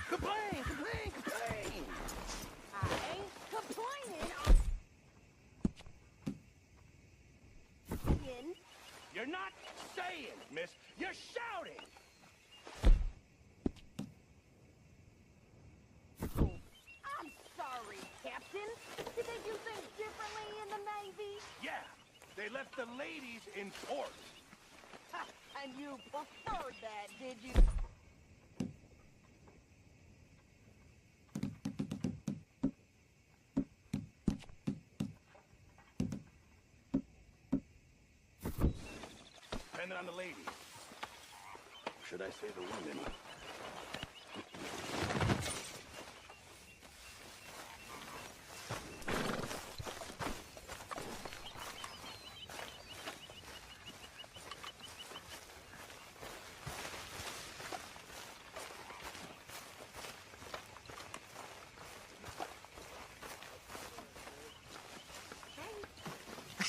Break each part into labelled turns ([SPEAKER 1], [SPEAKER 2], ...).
[SPEAKER 1] Complain, complain, complain!
[SPEAKER 2] I ain't complaining.
[SPEAKER 1] You're not saying, miss. You're shouting!
[SPEAKER 2] I'm sorry, Captain. Did they do things differently in the Navy?
[SPEAKER 1] Yeah, they left the ladies in port.
[SPEAKER 2] Ha, and you preferred that, did you?
[SPEAKER 1] Depending on the ladies. Should I say the women?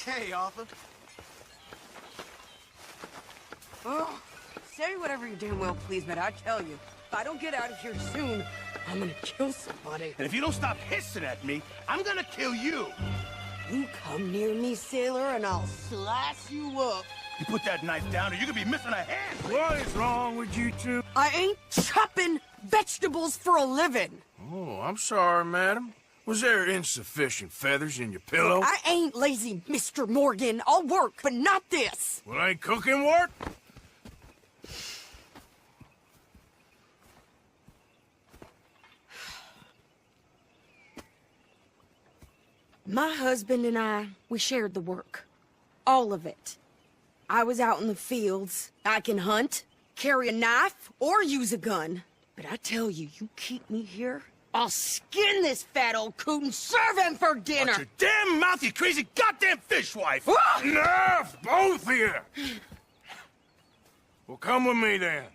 [SPEAKER 3] Hey, Arthur.
[SPEAKER 4] Oh, say whatever you damn well please, but I tell you, if I don't get out of here soon, I'm gonna kill somebody.
[SPEAKER 1] And if you don't stop hissing at me, I'm gonna kill you.
[SPEAKER 4] You come near me, sailor, and I'll slice you up.
[SPEAKER 1] You put that knife down or you could be missing a hand.
[SPEAKER 3] What is wrong with you two?
[SPEAKER 4] I ain't chopping vegetables for a living.
[SPEAKER 3] Oh, I'm sorry, madam. Was there insufficient feathers in your pillow?
[SPEAKER 4] I ain't lazy, Mr. Morgan. I'll work, but not this.
[SPEAKER 3] Well, ain't cooking work?
[SPEAKER 4] My husband and I, we shared the work. All of it. I was out in the fields. I can hunt, carry a knife, or use a gun. But I tell you, you keep me here, I'll skin this fat old coot and serve him for dinner.
[SPEAKER 1] Watch your damn mouth, you crazy goddamn fishwife!
[SPEAKER 3] Enough, both of you! Well, come with me then.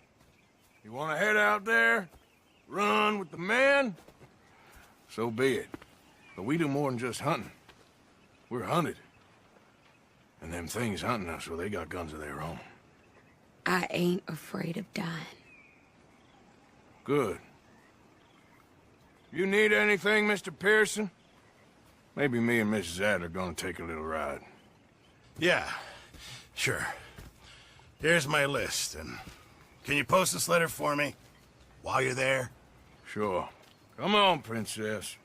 [SPEAKER 3] You want to head out there, run with the men? So be it. But we do more than just hunting. We're hunted. And them things hunting us, well, they got guns of their own.
[SPEAKER 4] I ain't afraid of dying.
[SPEAKER 3] Good. You need anything, Mr. Pearson? Maybe me and Mrs. Ad are gonna take a little ride.
[SPEAKER 1] Yeah, sure. Here's my list, and can you post this letter for me while you're there?
[SPEAKER 3] Sure. Come on, princess.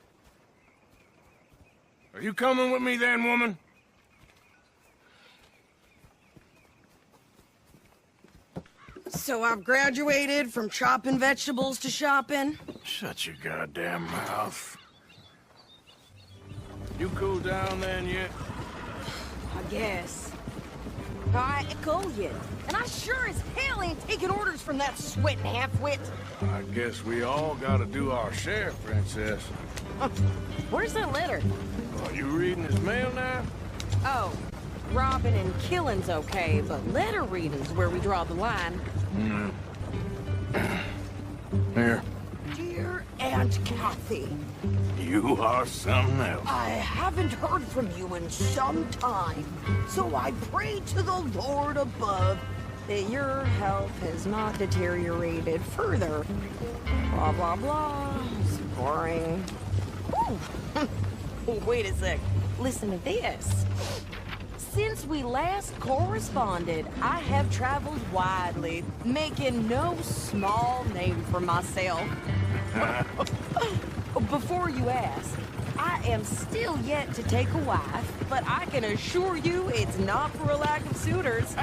[SPEAKER 3] Are you coming with me then, woman?
[SPEAKER 4] So I've graduated from chopping vegetables to shopping.
[SPEAKER 3] Shut your goddamn mouth. You cool down then yet?
[SPEAKER 4] I guess. I echo you. And I sure as hell ain't taking orders from that sweating half-wit.
[SPEAKER 3] I guess we all gotta do our share, princess.
[SPEAKER 4] Where's that letter?
[SPEAKER 3] Are you reading his mail now?
[SPEAKER 4] Oh, robbing and killing's okay, but letter reading's where we draw the line.
[SPEAKER 3] Here.
[SPEAKER 4] Dear Aunt Kathy,
[SPEAKER 3] You are something else.
[SPEAKER 4] I haven't heard from you in some time, so I pray to the Lord above that your health has not deteriorated further. Blah, blah, blah. It's boring. Ooh. Wait a sec. Listen to this. Since we last corresponded, I have traveled widely, making no small name for myself. Before you ask, I am still yet to take a wife, but I can assure you it's not for a lack of suitors.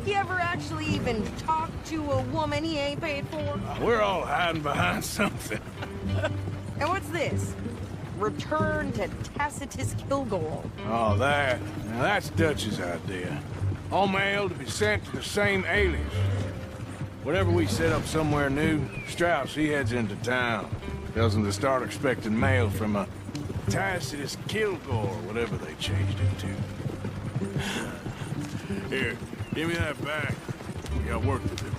[SPEAKER 4] You ever actually even talk to a woman he ain't paid for?
[SPEAKER 3] We're all hiding behind something.
[SPEAKER 4] And what's this? Return to Tacitus Kilgore.
[SPEAKER 3] Oh, that. Now, that's Dutch's idea. All mail to be sent to the same alias. Whenever we set up somewhere new, Strauss, he heads into town. Tells them to start expecting mail from a Tacitus Kilgore, whatever they changed it to. Here, give me that back. We got work to do.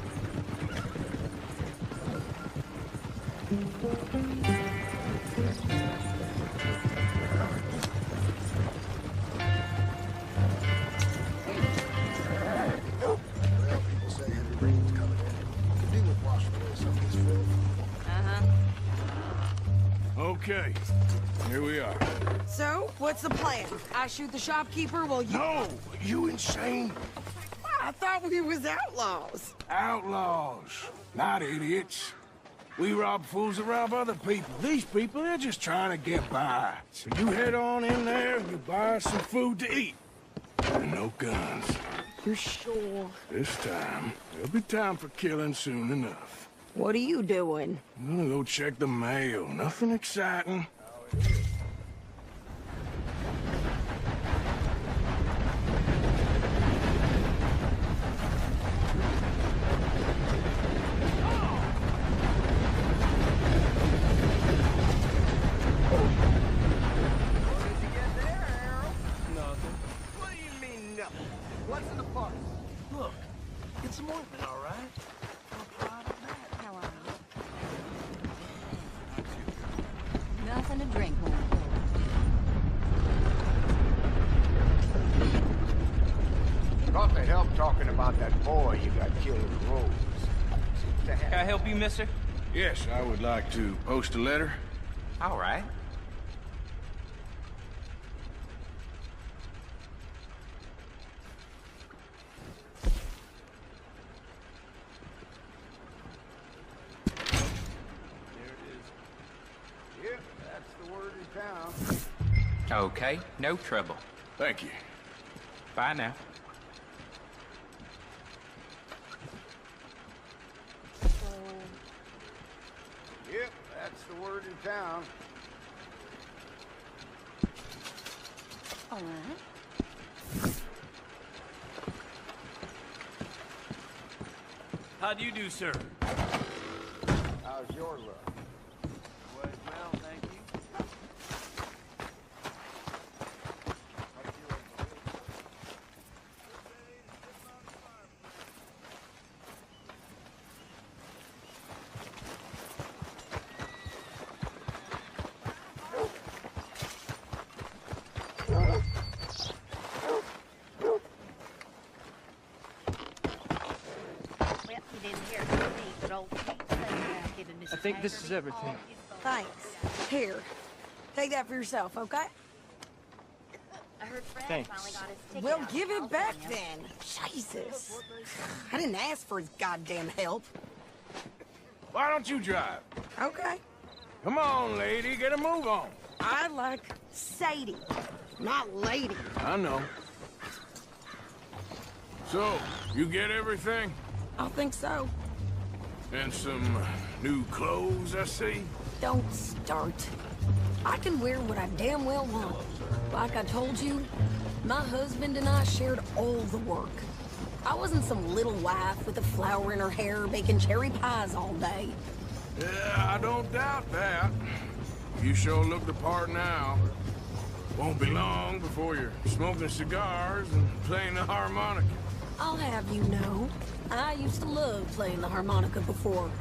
[SPEAKER 5] People say heavy rain's coming in. Could do with washing away some of
[SPEAKER 3] Okay, here we are.
[SPEAKER 4] So, what's the plan? I shoot the shopkeeper while you...
[SPEAKER 3] No, you insane?
[SPEAKER 4] I thought we was outlaws.
[SPEAKER 3] Outlaws, not idiots. We rob fools that rob other people. These people, they're just trying to get by. So you head on in there and you buy us some food to eat. And no guns.
[SPEAKER 4] You're sure?
[SPEAKER 3] This time, there'll be time for killing soon enough.
[SPEAKER 4] What are you doing?
[SPEAKER 3] I'm gonna go check the mail. Nothing exciting.
[SPEAKER 5] What's in the park? Look, get some ointment, all right?
[SPEAKER 2] How are you? Nothing to drink, more.
[SPEAKER 6] Thought they'd help talking about that boy you got killed in the road.
[SPEAKER 5] Can I help you, mister?
[SPEAKER 3] Yes, I would like to post a letter.
[SPEAKER 5] All right.
[SPEAKER 6] Yep, that's the word in town.
[SPEAKER 5] Okay, no trouble.
[SPEAKER 3] Thank you.
[SPEAKER 5] Bye now.
[SPEAKER 6] Yep, that's the word in town.
[SPEAKER 2] All right.
[SPEAKER 5] How do you do, sir?
[SPEAKER 6] How's your luck?
[SPEAKER 5] Well, thank you.
[SPEAKER 2] I
[SPEAKER 5] think this is everything.
[SPEAKER 4] Thanks. Here, take that for yourself, okay?
[SPEAKER 2] I heard Fred
[SPEAKER 5] Thanks.
[SPEAKER 2] finally got his ticket
[SPEAKER 4] Well,
[SPEAKER 2] out
[SPEAKER 4] give
[SPEAKER 2] of
[SPEAKER 4] it back
[SPEAKER 2] California.
[SPEAKER 4] then. Jesus. I didn't ask for his goddamn help.
[SPEAKER 3] Why don't you drive?
[SPEAKER 4] Okay.
[SPEAKER 3] Come on, lady, get a move on.
[SPEAKER 4] I like Sadie, not lady.
[SPEAKER 3] I know. So, you get everything?
[SPEAKER 4] I think so.
[SPEAKER 3] And some new clothes, I see?
[SPEAKER 4] Don't start. I can wear what I damn well want. Like I told you, my husband and I shared all the work. I wasn't some little wife with a flower in her hair baking cherry pies all day.
[SPEAKER 3] Yeah, I don't doubt that. You sure look the part now. Won't be long before you're smoking cigars and playing the harmonica.
[SPEAKER 4] I'll have you know, I used to love playing the harmonica before.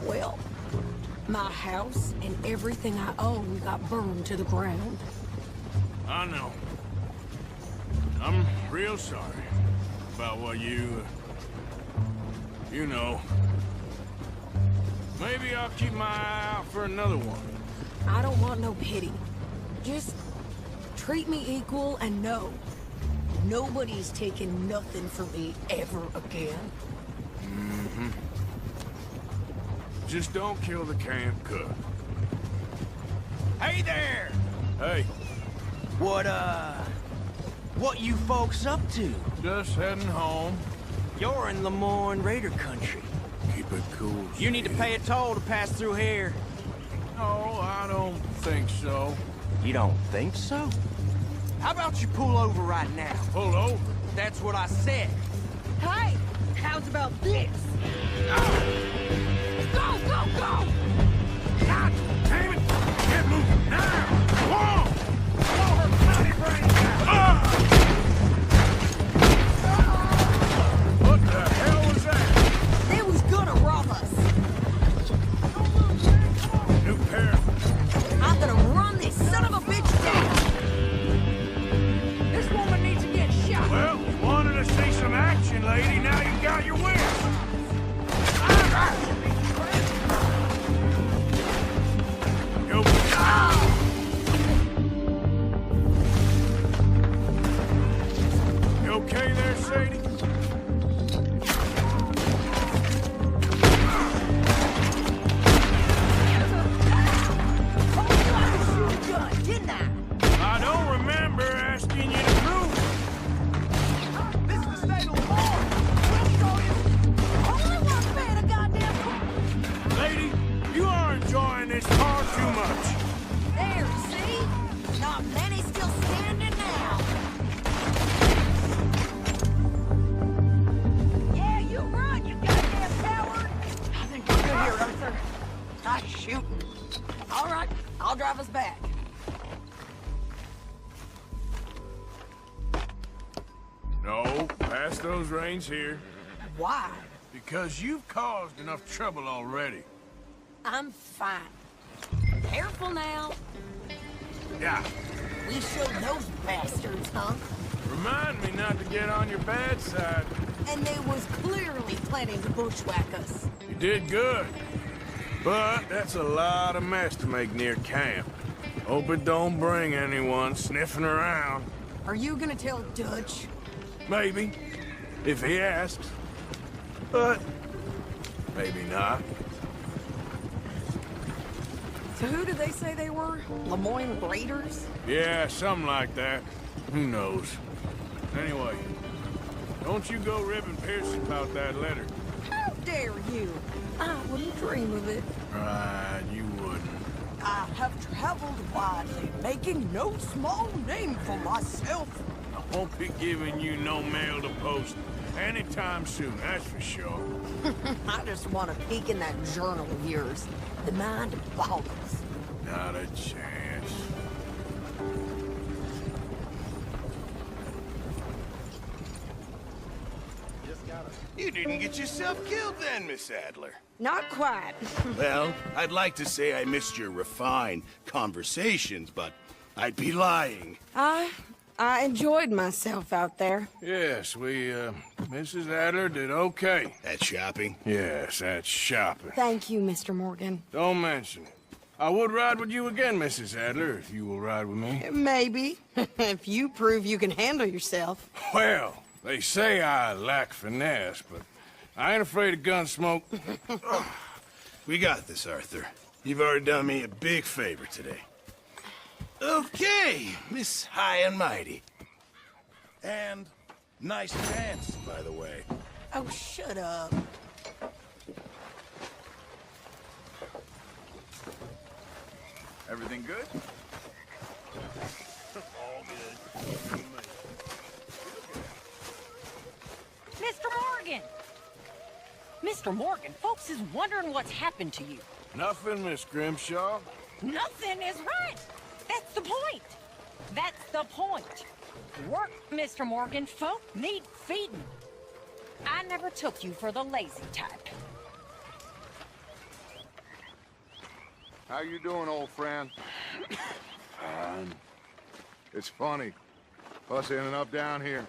[SPEAKER 4] Well, my house and everything I own got burned to the ground.
[SPEAKER 3] I know. I'm real sorry about what you know. Maybe I'll keep my eye out for another one.
[SPEAKER 4] I don't want no pity. Just treat me equal and know nobody's taking nothing from me ever again.
[SPEAKER 3] Just don't kill the camp cook.
[SPEAKER 5] Hey there!
[SPEAKER 3] Hey,
[SPEAKER 5] What you folks up to?
[SPEAKER 3] just heading home.
[SPEAKER 5] You're in Lemoyne Raider country.
[SPEAKER 3] Keep it cool.
[SPEAKER 5] You need to pay a toll to pass through here.
[SPEAKER 3] No, I don't think so.
[SPEAKER 5] You don't think so? How about you pull over right now?
[SPEAKER 3] Pull over.
[SPEAKER 5] That's what I said.
[SPEAKER 4] Hey, how's about this? Go, go, go!
[SPEAKER 3] God damn it! Get moving now! Come on! Blow her bloody brains out! What the hell was that?
[SPEAKER 4] They was gonna rob us.
[SPEAKER 3] New pair.
[SPEAKER 4] I'm gonna run this son of a bitch down. This woman needs to get shot.
[SPEAKER 3] Well, wanted to see some action, lady. Now you got your wish. enjoying this far too much.
[SPEAKER 4] There, see? Not many still standing now. Yeah, you run, you goddamn coward! I think we're good here, Arthur. Nice shooting. All right, I'll drive us back.
[SPEAKER 3] No, pass those reins here.
[SPEAKER 4] Why?
[SPEAKER 3] Because you've caused enough trouble already.
[SPEAKER 4] I'm fine. Careful now.
[SPEAKER 3] Yeah.
[SPEAKER 4] We showed those bastards, huh?
[SPEAKER 3] Remind me not to get on your bad side.
[SPEAKER 4] And they was clearly planning to bushwhack us.
[SPEAKER 3] You did good. But that's a lot of mess to make near camp. Hope it don't bring anyone sniffing around.
[SPEAKER 4] Are you gonna tell Dutch?
[SPEAKER 3] Maybe, if he asks. But maybe not.
[SPEAKER 4] So who did they say they were? Lemoyne Raiders?
[SPEAKER 3] Yeah, something like that. Who knows? Anyway, don't you go ribbing Pierce about that letter.
[SPEAKER 4] How dare you? I wouldn't dream of it.
[SPEAKER 3] Right, you wouldn't.
[SPEAKER 4] I have traveled widely, making no small name for myself.
[SPEAKER 3] I won't be giving you no mail to post anytime soon, that's for sure.
[SPEAKER 4] I just want to peek in that journal of yours. The mind boggles.
[SPEAKER 3] Not a chance.
[SPEAKER 1] You didn't get yourself killed then, Miss Adler.
[SPEAKER 4] Not quite.
[SPEAKER 1] Well, I'd like to say I missed your refined conversations, but I'd be lying.
[SPEAKER 4] I enjoyed myself out there.
[SPEAKER 3] Yes, Mrs. Adler did okay.
[SPEAKER 1] At shopping?
[SPEAKER 3] Yes, that's shopping.
[SPEAKER 4] Thank you, Mr. Morgan.
[SPEAKER 3] Don't mention it. I would ride with you again, Mrs. Adler, if you will ride with me.
[SPEAKER 4] Maybe. If you prove you can handle yourself.
[SPEAKER 3] Well, they say I lack finesse, but I ain't afraid of gun smoke.
[SPEAKER 1] We got this, Arthur. You've already done me a big favor today. Okay, Miss High and Mighty. And nice pants, by the way.
[SPEAKER 4] Oh, shut up.
[SPEAKER 5] Everything good?
[SPEAKER 1] All good.
[SPEAKER 2] Mr. Morgan! Mr. Morgan, folks is wondering what's happened to you.
[SPEAKER 3] Nothing, Miss Grimshaw.
[SPEAKER 2] Nothing is right. That's the point. That's the point. Work, Mr. Morgan. Folk need feeding. I never took you for the lazy type.
[SPEAKER 6] How you doing, old friend?
[SPEAKER 3] Fine.
[SPEAKER 6] It's funny. Us ending up down here.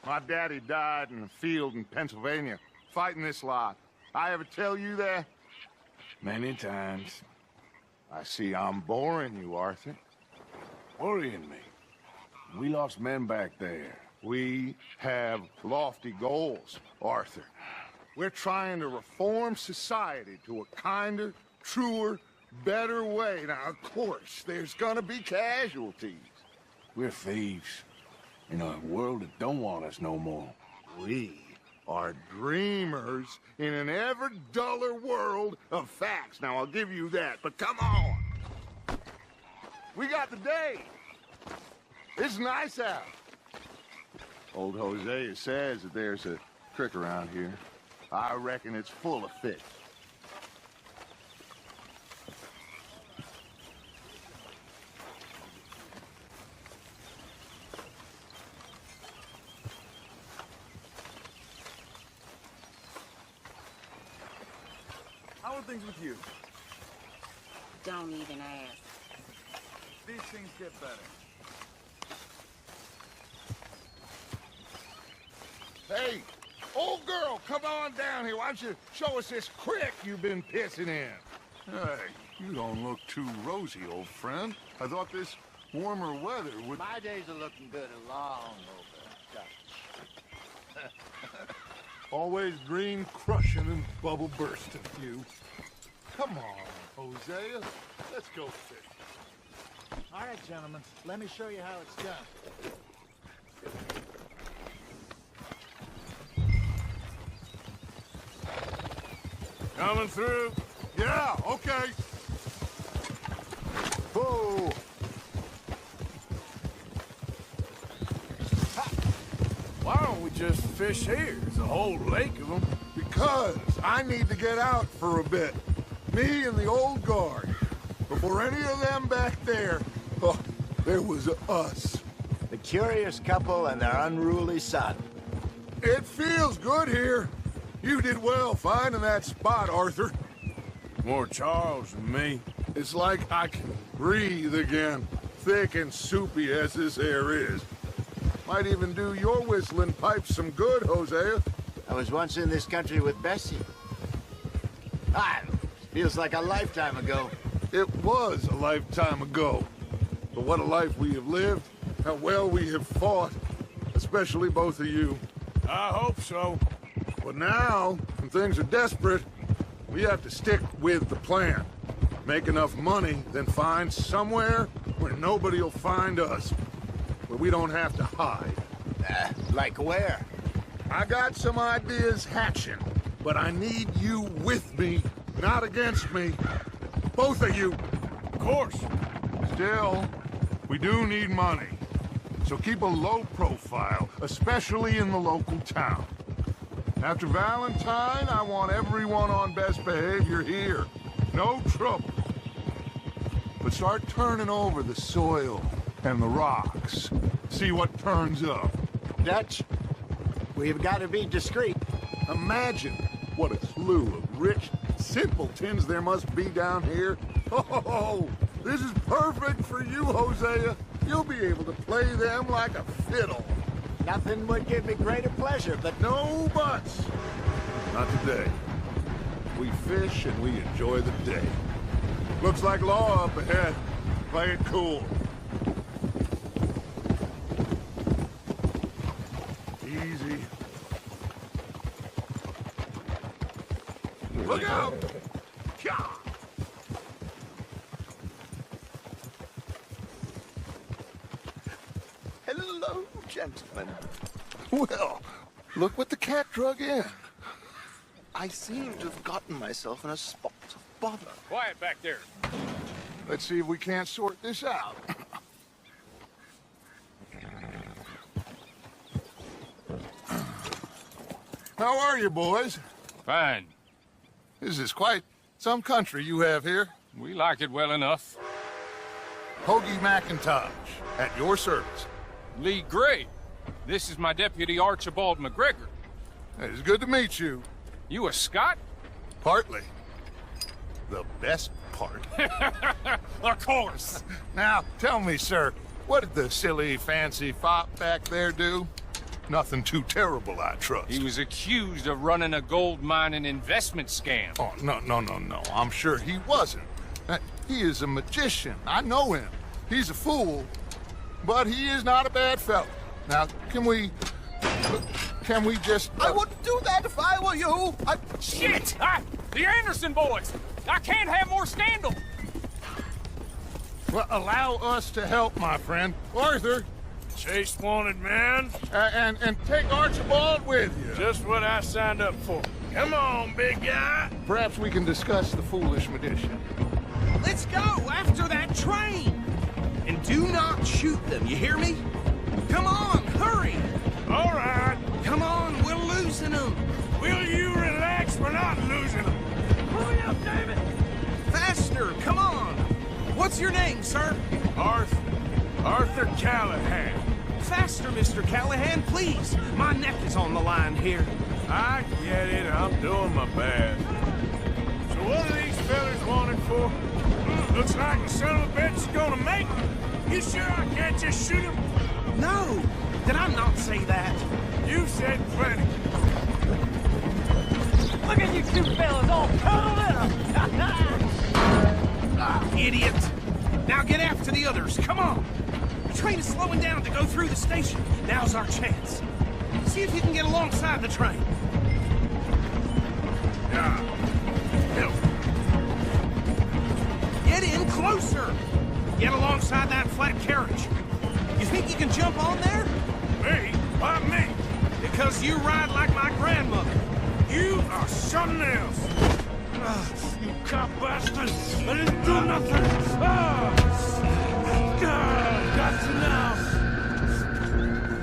[SPEAKER 6] My daddy died in a field in Pennsylvania, fighting this lot. I ever tell you that?
[SPEAKER 3] Many times.
[SPEAKER 6] I see I'm boring you, Arthur.
[SPEAKER 3] Worrying me. We lost men back there.
[SPEAKER 6] We have lofty goals, Arthur. We're trying to reform society to a kinder, truer, better way. Now, of course, there's gonna be casualties.
[SPEAKER 3] We're thieves. In a world that don't want us no more.
[SPEAKER 6] We are dreamers in an ever duller world of facts. Now, I'll give you that, but come on. We got the day. It's nice out. Old Hosea says that there's a creek around here. I reckon it's full of fish.
[SPEAKER 5] How are things with you?
[SPEAKER 2] Don't even ask.
[SPEAKER 5] These things get better.
[SPEAKER 6] Hey, old girl, come on down here. Why don't you show us this creek you've been pissing in?
[SPEAKER 7] Hey, you don't look too rosy, old friend. I thought this warmer weather would...
[SPEAKER 8] My days are looking good along over.
[SPEAKER 7] Always green crushing and bubble bursting, you. Come on, Hosea. Let's go fish.
[SPEAKER 8] All right, gentlemen, let me show you how it's done.
[SPEAKER 3] Coming through.
[SPEAKER 7] Yeah, okay. Whoa!
[SPEAKER 3] Why don't we just fish here? There's a whole lake of them.
[SPEAKER 7] Because I need to get out for a bit. Me and the old guard. Before any of them back there, oh, there was us.
[SPEAKER 8] The curious couple and their unruly son.
[SPEAKER 7] It feels good here. You did well finding that spot, Arthur.
[SPEAKER 3] More Charles than me.
[SPEAKER 7] It's like I can breathe again, thick and soupy as this air is. Might even do your whistling pipes some good, Hosea.
[SPEAKER 8] I was once in this country with Bessie. Feels like a lifetime ago.
[SPEAKER 7] It was a lifetime ago. But what a life we have lived, how well we have fought, especially both of you.
[SPEAKER 3] I hope so.
[SPEAKER 7] But now, when things are desperate, we have to stick with the plan. Make enough money, then find somewhere where nobody will find us. Where we don't have to hide.
[SPEAKER 8] Like where?
[SPEAKER 7] I got some ideas hatching, but I need you with me, not against me. Both of you.
[SPEAKER 3] Of course.
[SPEAKER 7] Still, we do need money. So keep a low profile, especially in the local town. After Valentine, I want everyone on best behavior here. No trouble. But start turning over the soil and the rocks. See what turns up.
[SPEAKER 8] Dutch, we've got to be discreet.
[SPEAKER 7] Imagine what a slew of rich simpletons there must be down here. Oh, this is perfect for you, Hosea. You'll be able to play them like a fiddle.
[SPEAKER 8] Nothing would give me greater pleasure, but
[SPEAKER 7] No buts. Not today. We fish and we enjoy the day. Looks like law up ahead. Play it cool. Easy. Look out! Kya!
[SPEAKER 5] Hello, gentlemen.
[SPEAKER 7] Well, look what the cat drug in.
[SPEAKER 5] I seem to have gotten myself in a spot of bother.
[SPEAKER 3] Quiet back there.
[SPEAKER 7] Let's see if we can't sort this out. How are you, boys?
[SPEAKER 9] Fine.
[SPEAKER 7] This is quite some country you have here.
[SPEAKER 9] We like it well enough.
[SPEAKER 7] Hoagie McIntosh, at your service.
[SPEAKER 9] Lee Gray. This is my deputy Archibald McGregor.
[SPEAKER 7] It's good to meet you.
[SPEAKER 9] You a Scot?
[SPEAKER 7] Partly. The best part.
[SPEAKER 9] Of course.
[SPEAKER 7] Now, tell me, sir, what did the silly, fancy fop back there do? Nothing too terrible, I trust.
[SPEAKER 9] He was accused of running a gold mining investment scam.
[SPEAKER 7] Oh, no. I'm sure he wasn't. He is a magician. I know him. He's a fool, but he is not a bad fellow. Now, can we just...
[SPEAKER 5] I wouldn't do that if I were you.
[SPEAKER 9] Shit! The Anderson boys! I can't have more scandal!
[SPEAKER 7] Well, allow us to help, my friend. Arthur,
[SPEAKER 3] Chase wanted man.
[SPEAKER 7] and take Archibald with you.
[SPEAKER 3] Just what I signed up for. Come on, big guy.
[SPEAKER 7] Perhaps we can discuss the foolish magician.
[SPEAKER 5] Let's go after that train. And do not shoot them, you hear me? Come on, hurry.
[SPEAKER 3] All right.
[SPEAKER 5] Come on, we're losing them.
[SPEAKER 3] Will you relax? We're not losing them.
[SPEAKER 5] Hurry up, David. Faster, come on. What's your name, sir?
[SPEAKER 3] Arthur Callahan.
[SPEAKER 5] Faster, Mr. Callahan, please. My neck is on the line here.
[SPEAKER 3] I get it. I'm doing my best. So what are these fellas wanted for? Looks like the son of a bitch is gonna make it. You sure I can't just shoot him?
[SPEAKER 5] No, did I not say that?
[SPEAKER 3] You said plenty.
[SPEAKER 2] Look at you two fellas all cuddled up.
[SPEAKER 5] Idiot. Now get after the others, come on. The train is slowing down to go through the station. Now's our chance. See if you can get alongside the train. Get in closer. Get alongside that flat carriage. You think you can jump on there?
[SPEAKER 3] Me? Why me?
[SPEAKER 5] Because you ride like my grandmother.
[SPEAKER 3] You are something else.
[SPEAKER 5] You
[SPEAKER 3] up, bastard! I didn't do nothing! Ah! God, that's enough!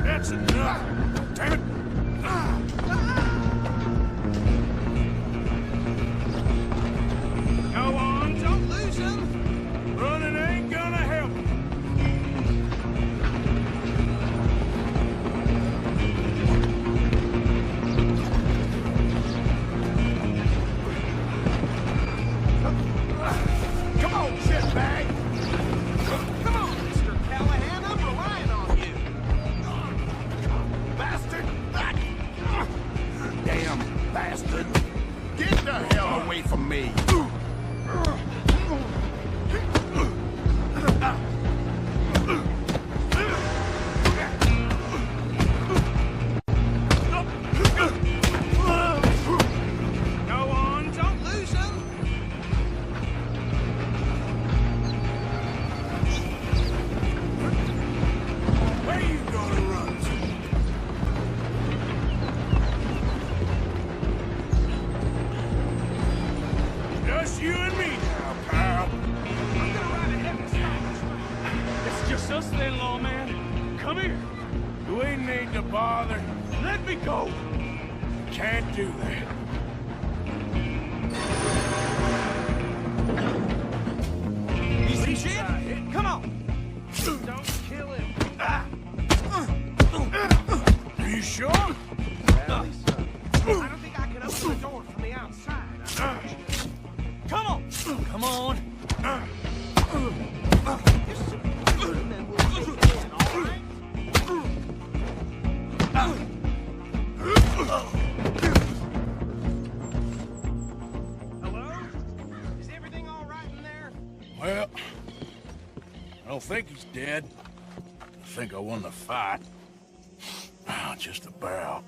[SPEAKER 3] That's enough! Damn it! Ah! Go on, don't lose him! Running ain't gonna help!
[SPEAKER 5] Come on, shitbag! Come on, Mr. Callahan, I'm relying on you! Bastard!
[SPEAKER 6] Damn bastard! Get the hell away from me!
[SPEAKER 5] Go on, don't lose him!
[SPEAKER 3] Where you gonna run to? Just you and me now, pal.
[SPEAKER 5] I'm gonna ride ahead and stop the train.
[SPEAKER 9] It's just us then, lawman. Come here.
[SPEAKER 3] We need to bother.
[SPEAKER 9] Let me go.
[SPEAKER 3] Can't do that.
[SPEAKER 5] Easy, shit! Come on! Don't kill him!
[SPEAKER 3] Are you sure?
[SPEAKER 5] I don't think I can open the door from the outside.
[SPEAKER 9] Come on. Come on.
[SPEAKER 5] And then we'll get in, all right? Hello? Is everything all right in there?
[SPEAKER 3] Well, I don't think he's dead. I think I won the fight. Oh, just about.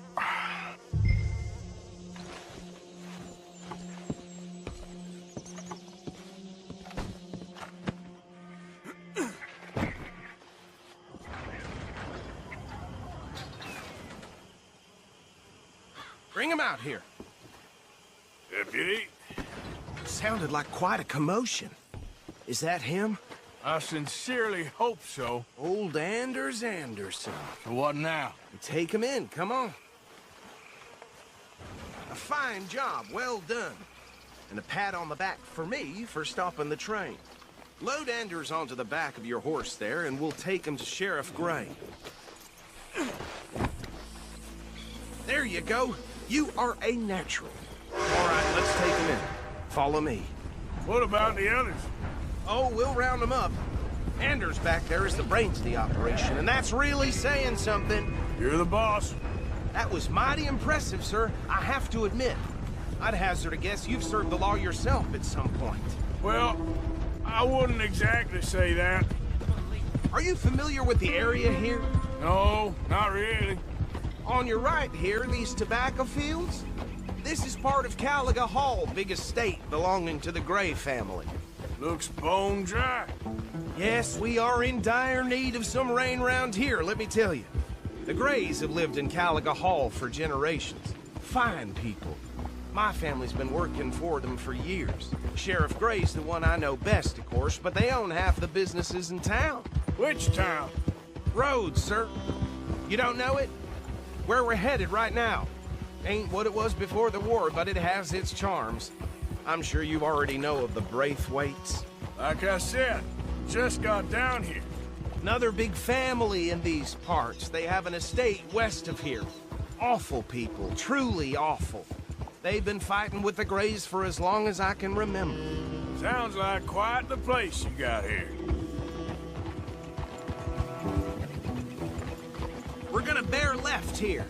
[SPEAKER 5] Bring him out here.
[SPEAKER 3] Deputy,
[SPEAKER 5] Sounded like quite a commotion. Is that him?
[SPEAKER 3] I sincerely hope so.
[SPEAKER 5] Old Anders Anderson.
[SPEAKER 3] So what now?
[SPEAKER 5] Take him in, come on. A fine job, well done. And a pat on the back for me for stopping the train. Load Anders onto the back of your horse there, and we'll take him to Sheriff Gray. There you go. You are a natural. All right, let's take him in. Follow me.
[SPEAKER 3] What about the others?
[SPEAKER 5] Oh, we'll round them up. Anders back there is the brains of the operation, and that's really saying something.
[SPEAKER 3] You're the boss.
[SPEAKER 5] That was mighty impressive, sir. I have to admit. I'd hazard a guess you've served the law yourself at some point.
[SPEAKER 3] Well, I wouldn't exactly say that.
[SPEAKER 5] Are you familiar with the area here?
[SPEAKER 3] No, not really.
[SPEAKER 5] On your right here, these tobacco fields? This is part of Caliga Hall, big estate belonging to the Gray family.
[SPEAKER 3] Looks bone dry.
[SPEAKER 5] Yes, we are in dire need of some rain round here, let me tell you. The Grays have lived in Caliga Hall for generations. Fine people. My family's been working for them for years. Sheriff Gray's the one I know best, of course, but they own half the businesses in town.
[SPEAKER 3] Which town?
[SPEAKER 5] Rhodes, sir. You don't know it? Where we're headed right now. Ain't what it was before the war, but it has its charms. I'm sure you already know of the Braithwaites.
[SPEAKER 3] Like I said, just got down here.
[SPEAKER 5] Another big family in these parts. They have an estate west of here. Awful people, truly awful. They've been fighting with the Grays for as long as I can remember.
[SPEAKER 3] Sounds like quite the place you got here.
[SPEAKER 5] We're gonna bear left here.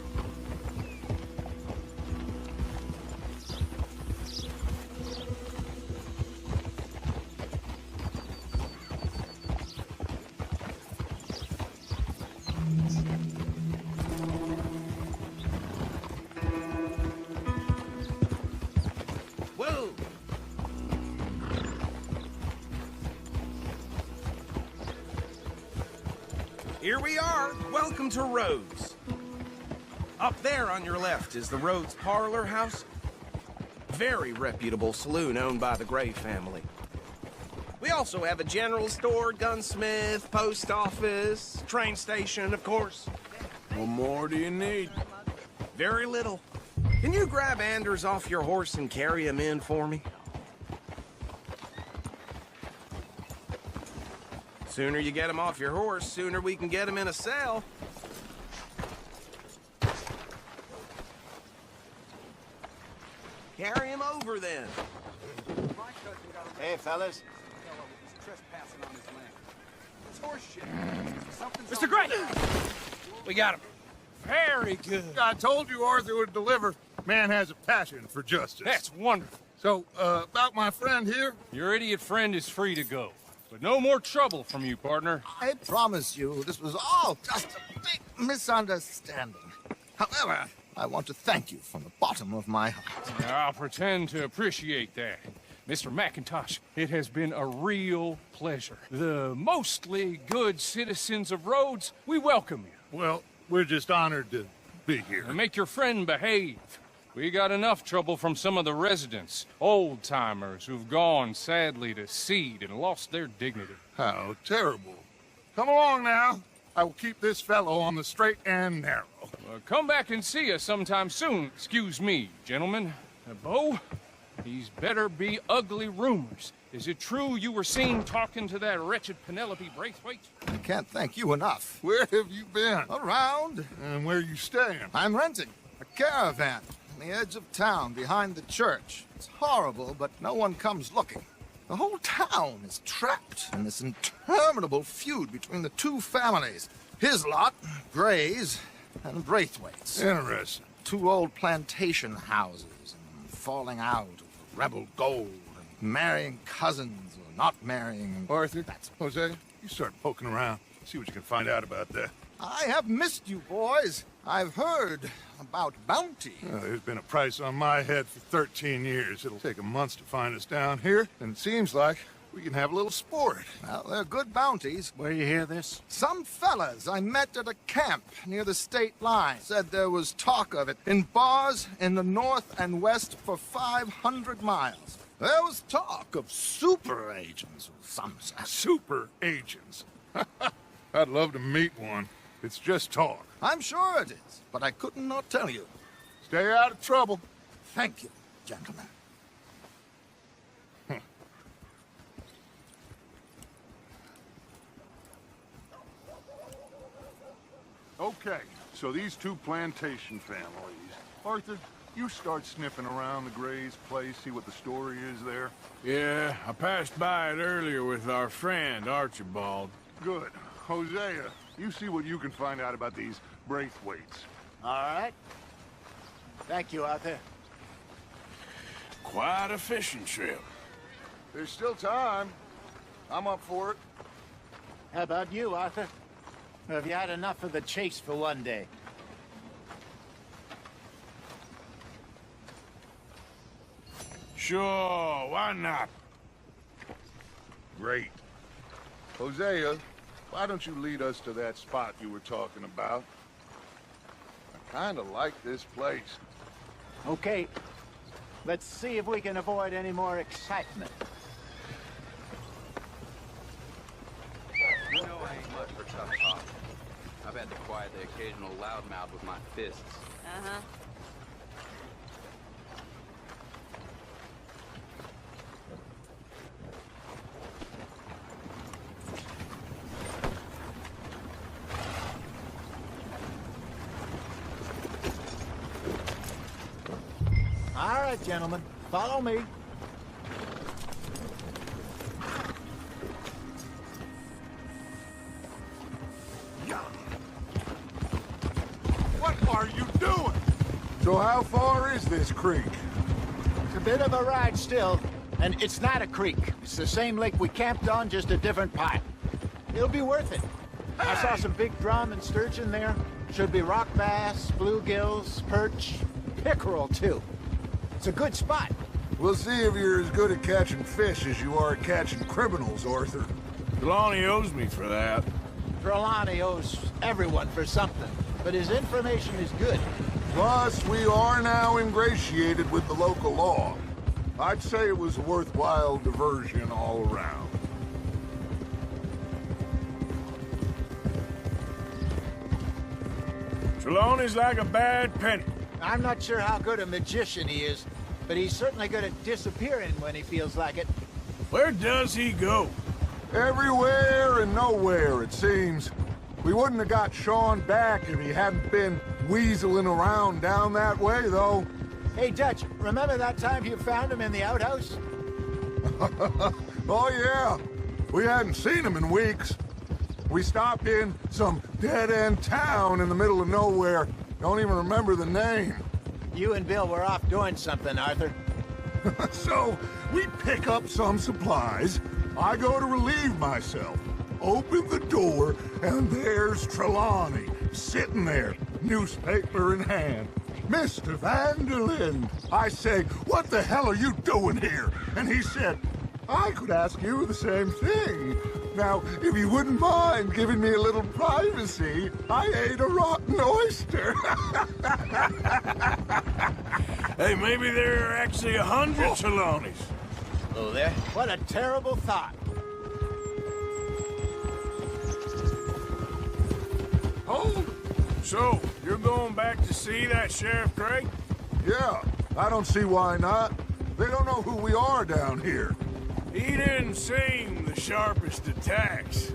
[SPEAKER 5] Whoa! Here we are. Welcome to Rhodes. Up there on your left is the Rhodes Parlor House. very reputable saloon owned by the Gray family. We also have a general store, gunsmith, post office, train station, of course.
[SPEAKER 3] What more do you need?
[SPEAKER 5] Very little. Can you grab Anders off your horse and carry him in for me? Sooner you get him off your horse, sooner we can get him in a cell. Carry him over then.
[SPEAKER 8] Hey, fellas.
[SPEAKER 9] Mr. Gray! We got him. Very good.
[SPEAKER 7] I told you Arthur would deliver. Man has a passion for justice.
[SPEAKER 9] That's wonderful.
[SPEAKER 7] So, about my friend here?
[SPEAKER 9] Your idiot friend is free to go. But no more trouble from you, partner.
[SPEAKER 8] I promise you, this was all just a big misunderstanding. However, I want to thank you from the bottom of my heart.
[SPEAKER 9] I'll pretend to appreciate that. Mr. McIntosh, it has been a real pleasure. The mostly good citizens of Rhodes, we welcome you.
[SPEAKER 7] Well, we're just honored to be here.
[SPEAKER 9] And make your friend behave. We got enough trouble from some of the residents, old-timers who've gone, sadly, to seed and lost their dignity.
[SPEAKER 7] How terrible. Come along now. I will keep this fellow on the straight and narrow.
[SPEAKER 9] Come back and see us sometime soon. Excuse me, gentlemen. Bo, these better be ugly rumors. Is it true you were seen talking to that wretched Penelope Braithwaite?
[SPEAKER 8] I can't thank you enough.
[SPEAKER 7] Where have you been?
[SPEAKER 8] Around.
[SPEAKER 7] And where are you staying?
[SPEAKER 8] I'm renting a caravan on the edge of town behind the church. It's horrible, but no one comes looking. The whole town is trapped in this interminable feud between the two families. His lot, Gray's, and Braithwaite's.
[SPEAKER 7] Interesting.
[SPEAKER 8] Two old plantation houses, and falling out of rebel gold, and marrying cousins or not marrying.
[SPEAKER 7] Arthur, Jose, you start poking around. See what you can find out about that.
[SPEAKER 8] I have missed you, boys. I've heard about bounty.
[SPEAKER 7] There's been a price on my head for 13 years. It'll take a month to find us down here, and it seems like we can have a little sport.
[SPEAKER 8] Well, they're good bounties.
[SPEAKER 10] Where you hear this?
[SPEAKER 8] Some fellas I met at a camp near the state line said there was talk of it in bars in the north and west for 500 miles. There was talk of super agents of some sort.
[SPEAKER 7] Super agents. I'd love to meet one. It's just talk.
[SPEAKER 8] I'm sure it is, but I couldn't not tell you.
[SPEAKER 7] Stay out of trouble.
[SPEAKER 8] Thank you, gentlemen.
[SPEAKER 7] Okay, so these two plantation families. Arthur, you start sniffing around the Gray's place, see what the story is there.
[SPEAKER 3] Yeah, I passed by it earlier with our friend, Archibald.
[SPEAKER 7] Good. Hosea, you see what you can find out about these Braithwaites.
[SPEAKER 10] All right. Thank you, Arthur.
[SPEAKER 3] Quite a fishing trip.
[SPEAKER 7] There's still time. I'm up for it.
[SPEAKER 10] How about you, Arthur? Or have you had enough of the chase for one day?
[SPEAKER 3] Sure, why not?
[SPEAKER 7] Great. Hosea, why don't you lead us to that spot you were talking about? I kind of like this place.
[SPEAKER 10] Okay. Let's see if we can avoid any more excitement.
[SPEAKER 11] You know I ain't much for tough talk. I've had to quiet the occasional loudmouth with my fists.
[SPEAKER 2] Uh-huh.
[SPEAKER 10] All right, gentlemen. Follow me.
[SPEAKER 7] What are you doing? So how far is this creek?
[SPEAKER 10] It's a bit of a ride still, and it's not a creek. It's the same lake we camped on, just a different part. It'll be worth it. I saw some big drum and sturgeon there. Should be rock bass, bluegills, perch, pickerel too. It's a good spot.
[SPEAKER 7] We'll see if you're as good at catching fish as you are at catching criminals, Arthur.
[SPEAKER 3] Trelawney owes me for that.
[SPEAKER 10] Trelawney owes everyone for something, but his information is good.
[SPEAKER 7] Plus, we are now ingratiated with the local law. I'd say it was a worthwhile diversion all around.
[SPEAKER 3] Trelawney's like a bad penny.
[SPEAKER 10] I'm not sure how good a magician he is, but he's certainly good at disappearing when he feels like it.
[SPEAKER 3] Where does he go?
[SPEAKER 7] Everywhere and nowhere, it seems. We wouldn't have got Sean back if he hadn't been weaseling around down that way, though.
[SPEAKER 10] Hey, Dutch, remember that time you found him in the outhouse?
[SPEAKER 7] Oh, yeah. We hadn't seen him in weeks. We stopped in some dead-end town in the middle of nowhere. Don't even remember the name.
[SPEAKER 10] You and Bill were off doing something, Arthur.
[SPEAKER 7] So, we pick up some supplies. I go to relieve myself. Open the door, and there's Trelawney, sitting there, newspaper in hand. Mr. Vanderlyn. I say, what the hell are you doing here? And he said, I could ask you the same thing. Now, if you wouldn't mind giving me a little privacy, I ate a rotten oyster.
[SPEAKER 3] Hey, maybe there are actually 100 Trelawneys.
[SPEAKER 10] Hello there. What a terrible thought.
[SPEAKER 3] Oh, so you're going back to see that Sheriff Gray?
[SPEAKER 7] Yeah, I don't see why not. They don't know who we are down here.
[SPEAKER 3] He didn't seem the sharpest attacks.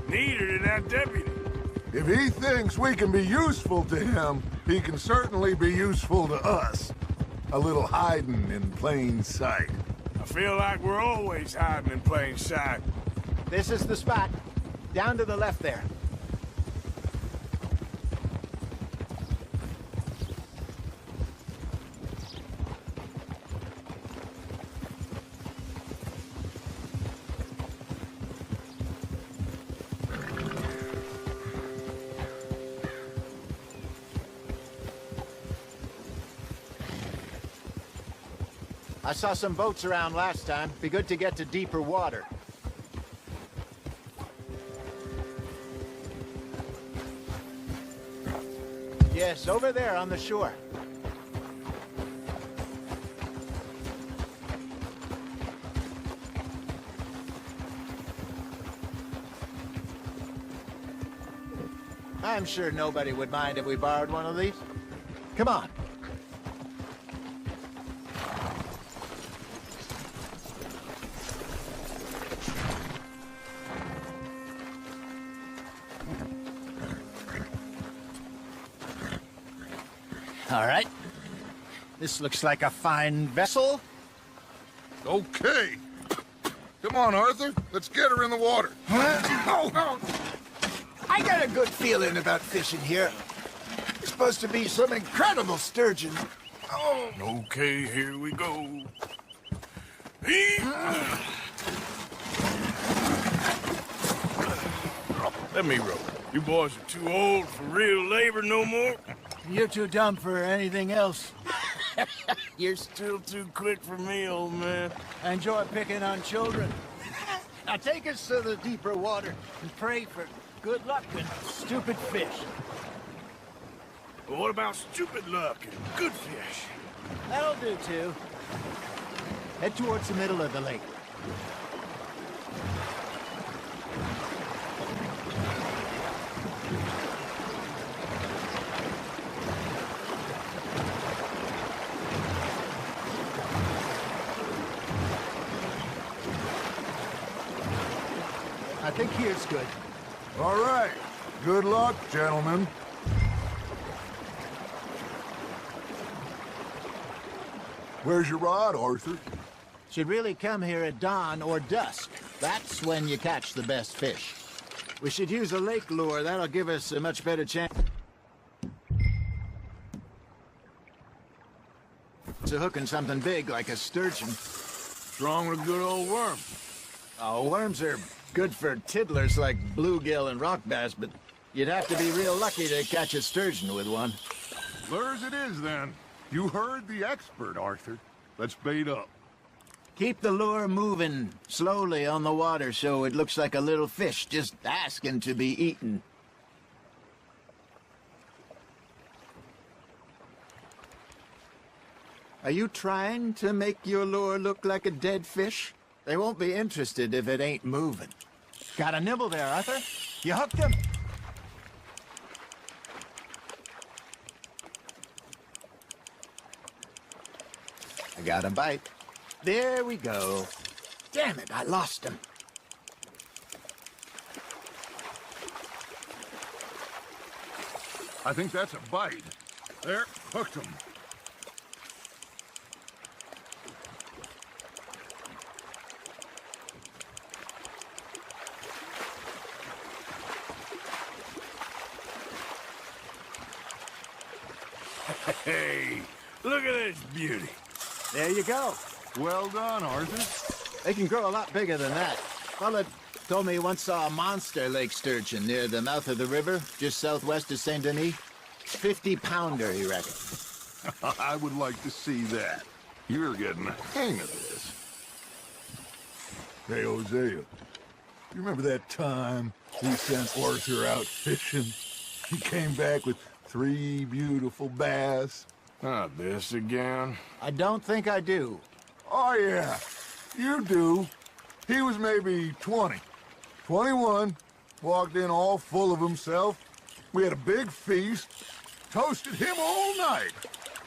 [SPEAKER 3] Neither did that deputy.
[SPEAKER 7] If he thinks we can be useful to him, he can certainly be useful to us. A little hiding in plain sight.
[SPEAKER 3] I feel like we're always hiding in plain sight.
[SPEAKER 10] This is the spot. Down to the left there. I saw some boats around last time. Be good to get to deeper water. Yes, over there on the shore. I'm sure nobody would mind if we borrowed one of these. Come on. All right. This looks like a fine vessel.
[SPEAKER 7] Okay. Come on, Arthur. Let's get her in the water.
[SPEAKER 10] Oh. I got a good feeling about fishing here. It's supposed to be some incredible sturgeon.
[SPEAKER 3] Oh. Okay, here we go. Let me row. You boys are too old for real labor no more.
[SPEAKER 10] You're too dumb for anything else.
[SPEAKER 3] You're still too quick for me, old man.
[SPEAKER 10] I enjoy picking on children. Now take us to the deeper water and pray for good luck and stupid fish.
[SPEAKER 3] But what about stupid luck and good fish?
[SPEAKER 10] That'll do, too. Head towards the middle of the lake. I think here's good.
[SPEAKER 7] All right. Good luck, gentlemen. Where's your rod, Arthur?
[SPEAKER 10] Should really come here at dawn or dusk. That's when you catch the best fish. We should use a lake lure. That'll give us a much better chance of hooking something big like a sturgeon.
[SPEAKER 3] What's wrong with a good old worm?
[SPEAKER 10] Oh, worms are good for tiddlers like bluegill and rock bass, but you'd have to be real lucky to catch a sturgeon with one.
[SPEAKER 7] Lures it is, then. You heard the expert, Arthur. Let's bait up.
[SPEAKER 10] Keep the lure moving slowly on the water so it looks like a little fish just asking to be eaten. Are you trying to make your lure look like a dead fish? They won't be interested if it ain't moving. Got a nibble there, Arthur? You hooked him? I got a bite. There we go. Damn it, I lost him.
[SPEAKER 7] I think that's a bite. There, hooked him.
[SPEAKER 3] Hey, look at this beauty.
[SPEAKER 10] There you go.
[SPEAKER 7] Well done, Arthur.
[SPEAKER 10] They can grow a lot bigger than that. Fella told me he once saw a monster lake sturgeon near the mouth of the river, just southwest of Saint Denis. 50-pounder, he reckoned.
[SPEAKER 7] I would like to see that. You're getting the hang of this. Hey, Hosea, you remember that time we sent Arthur out fishing? He came back with 3 beautiful bass.
[SPEAKER 3] Not this again.
[SPEAKER 10] I don't think I do.
[SPEAKER 7] Oh, yeah, you do. He was maybe 20, 21, walked in all full of himself. We had a big feast, toasted him all night.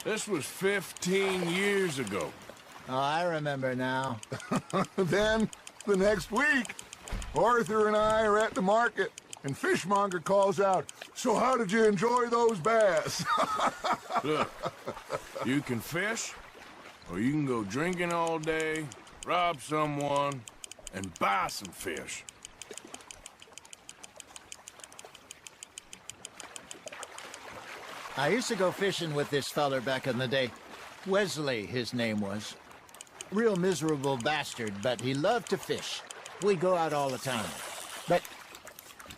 [SPEAKER 3] This was 15 years ago.
[SPEAKER 10] Oh, I remember now.
[SPEAKER 7] Then, the next week, Arthur and I are at the market, and Fishmonger calls out, "So how did you enjoy those bass?"
[SPEAKER 3] Look, you can fish, or you can go drinking all day, rob someone, and buy some fish.
[SPEAKER 10] I used to go fishing with this feller back in the day. Wesley, his name was. Real miserable bastard, but he loved to fish. We'd go out all the time. But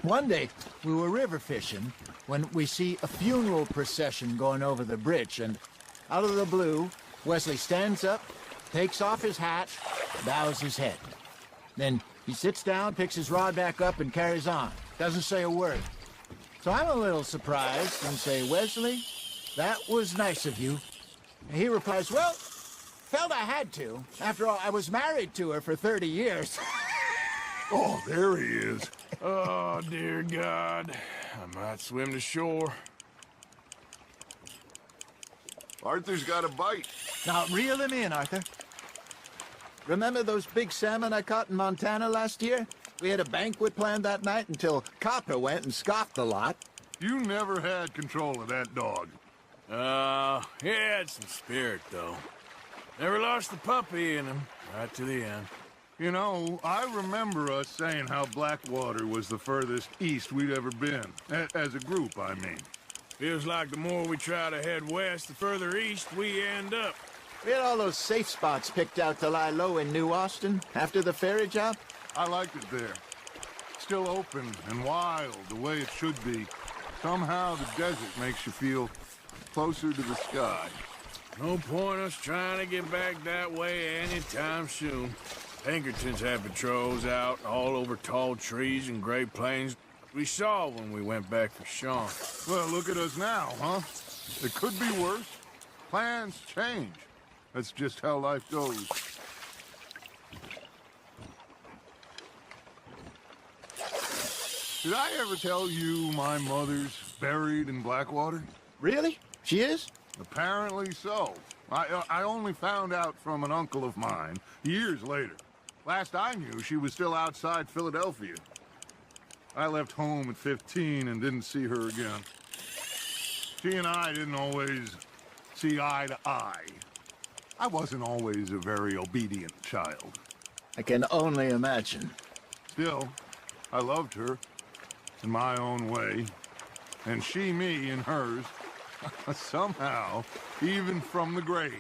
[SPEAKER 10] one day, we were river fishing when we see a funeral procession going over the bridge, and out of the blue, Wesley stands up, takes off his hat, bows his head. Then he sits down, picks his rod back up, and carries on. Doesn't say a word. So I'm a little surprised and say, "Wesley, that was nice of you." And he replies, "Well, felt I had to. After all, I was married to her for 30 years.
[SPEAKER 7] Oh, there he is.
[SPEAKER 3] Oh, dear God. I might swim to shore.
[SPEAKER 7] Arthur's got a bite.
[SPEAKER 10] Now, reel him in, Arthur. Remember those big salmon I caught in Montana last year? We had a banquet planned that night until Copper went and scoffed a lot.
[SPEAKER 7] You never had control of that dog.
[SPEAKER 3] He had some spirit, though. Never lost the puppy in him, right to the end.
[SPEAKER 7] You know, I remember us saying how Blackwater was the furthest east we'd ever been. As a group, I mean.
[SPEAKER 3] Feels like the more we try to head west, the further east we end up.
[SPEAKER 10] We had all those safe spots picked out to lie low in New Austin after the ferry job.
[SPEAKER 7] I liked it there. Still open and wild, the way it should be. Somehow the desert makes you feel closer to the sky.
[SPEAKER 3] No point us trying to get back that way anytime soon. Pinkertons had patrols out all over tall trees and Great Plains. We saw when we went back for Sean.
[SPEAKER 7] Well, look at us now, huh? It could be worse. Plans change. That's just how life goes. Did I ever tell you my mother's buried in Blackwater?
[SPEAKER 10] Really? She is?
[SPEAKER 7] Apparently so. I only found out from an uncle of mine years later. Last I knew, she was still outside Philadelphia. I left home at 15 and didn't see her again. She and I didn't always see eye to eye. I wasn't always a very obedient child.
[SPEAKER 10] I can only imagine.
[SPEAKER 7] Still, I loved her in my own way, and she me in hers. Somehow, even from the grave,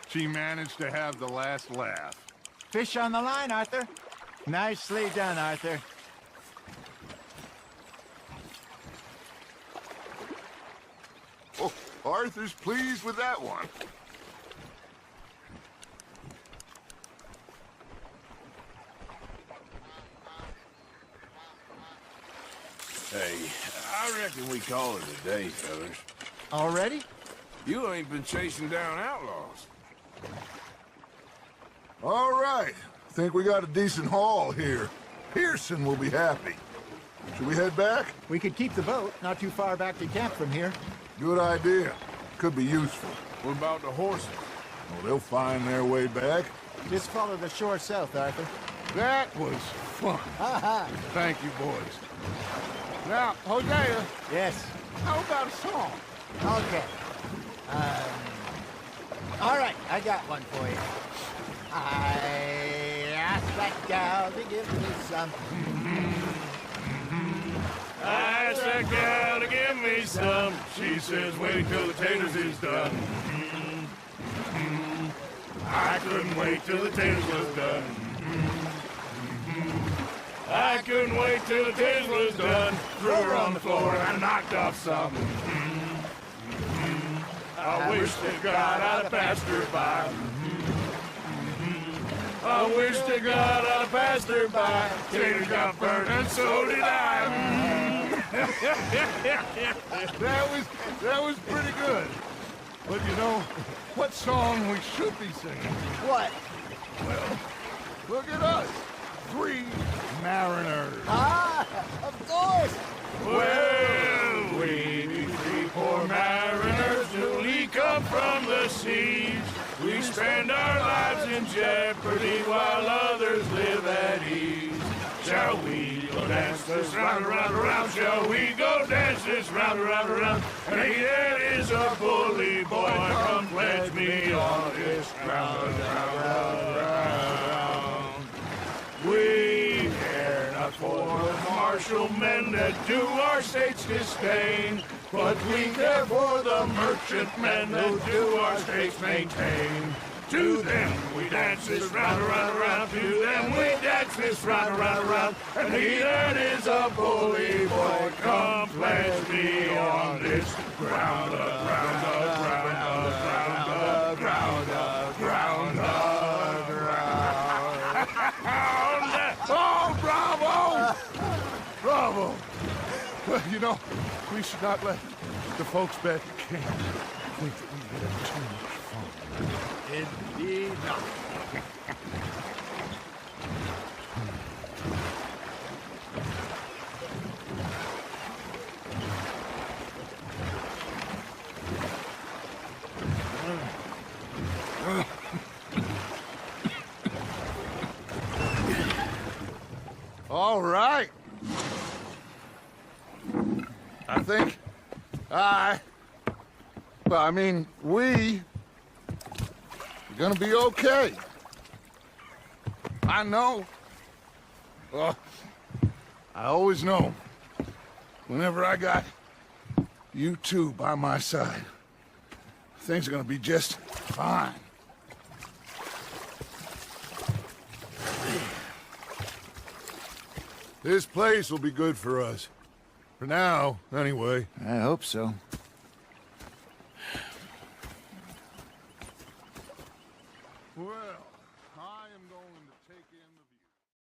[SPEAKER 7] she managed to have the last laugh.
[SPEAKER 10] Fish on the line, Arthur. Nicely done, Arthur.
[SPEAKER 7] Oh, Arthur's pleased with that one.
[SPEAKER 3] Hey, I reckon we call it a day, fellas.
[SPEAKER 10] Already?
[SPEAKER 3] You ain't been chasing down outlaws.
[SPEAKER 7] All right. Think we got a decent haul here. Pearson will be happy. Should we head back?
[SPEAKER 10] We could keep the boat not too far back to camp from here.
[SPEAKER 7] Good idea. Could be useful.
[SPEAKER 3] What about the horses?
[SPEAKER 7] Oh, they'll find their way back.
[SPEAKER 10] Just follow the shore south, Arthur.
[SPEAKER 3] That was fun. Thank you, boys. Now, Hosea,
[SPEAKER 10] Yes.
[SPEAKER 3] how about a song?
[SPEAKER 10] Okay. All right, I got one for you. I asked that gal to give me some.
[SPEAKER 3] I asked that gal to give me some. She says, wait till the taters is done. I couldn't wait till the taters was done. I couldn't wait till the taters was done. Threw her on the floor and I knocked off some. I wish to God I'd have passed her by. I wish to God I'd have passed her by. Taters got burnt and so did I. That was pretty good. But you know, what song we should be singing?
[SPEAKER 10] What?
[SPEAKER 3] Well, look at us. 3 mariners.
[SPEAKER 10] Ah, of course.
[SPEAKER 3] Well, we be 3 poor mariners newly come from the seas. We spend our lives in jeopardy while others live at ease. Shall we go dance this round, around, around? Shall we go dance this round, around, around? And he that is a bully boy, come pledge me on this round, round, round. We care not for the martial men that do our state's disdain, but we care for the merchantmen that do our states maintain. To them we dance this round, around, around. To them we dance this round, around, around. And he that is a bully boy, come pledge me on this ground, ground, ground, ground, ground, ground, ground. Oh, bravo! Bravo! Well, you know, we should not let the folks back at camp think that we had too much fun.
[SPEAKER 10] Indeed not.
[SPEAKER 7] All right. I think we're gonna be okay. I know. Well, I always know. Whenever I got you two by my side, things are gonna be just fine. This place will be good for us. For now, anyway.
[SPEAKER 10] I hope so.
[SPEAKER 7] Well, I am going to take in the